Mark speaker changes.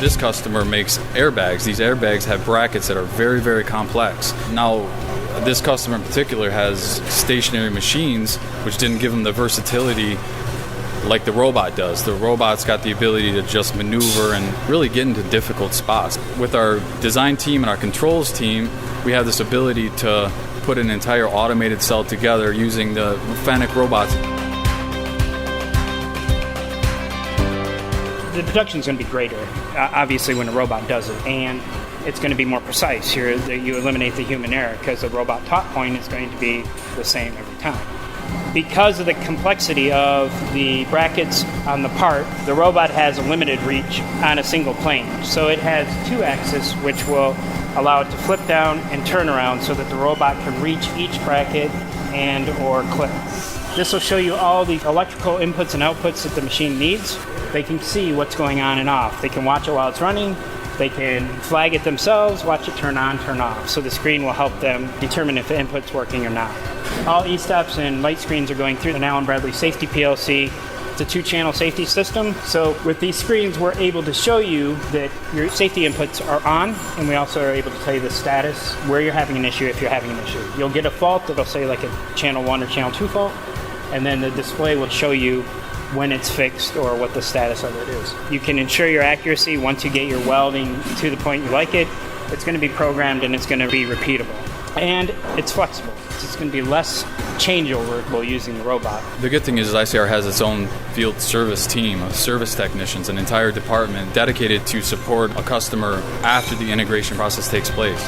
Speaker 1: This customer makes airbags. These airbags have brackets that are very, very complex. Now, this customer in particular has stationary machines, which didn't give them the versatility like the robot does. The robot's got the ability to just maneuver and really get into difficult spots. With our design team and our controls team, we have this ability to put an entire automated cell together using the Fennec robots.
Speaker 2: The production is going to be greater, obviously, when a robot does it, and it's going to be more precise. You eliminate the human error because the robot top point is going to be the same every time. Because of the complexity of the brackets on the part, the robot has a limited reach on a single plane. So it has 2 axes, which will allow it to flip down and turn around so that the robot can reach each bracket and or clip. This will show you all the electrical inputs and outputs that the machine needs. They can see what's going on and off. They can watch it while it's running. They can flag it themselves, watch it turn on, turn off. So the screen will help them determine if the input's working or not. All e-stops and light screens are going through an Allen Bradley Safety PLC. It's a 2-channel safety system. So with these screens, we're able to show you that your safety inputs are on, and we also are able to tell you the status, where you're having an issue if you're having an issue. You'll get a fault that'll say like a channel 1 or channel 2 fault, and then the display will show you when it's fixed or what the status of it is. You can ensure your accuracy once you get your welding to the point you like it. It's going to be programmed and it's going to be repeatable. And it's flexible. It's going to be less changeover while using the robot.
Speaker 1: The good thing is ICR has its own field service team of service technicians, an entire department dedicated to support a customer after the integration process takes place.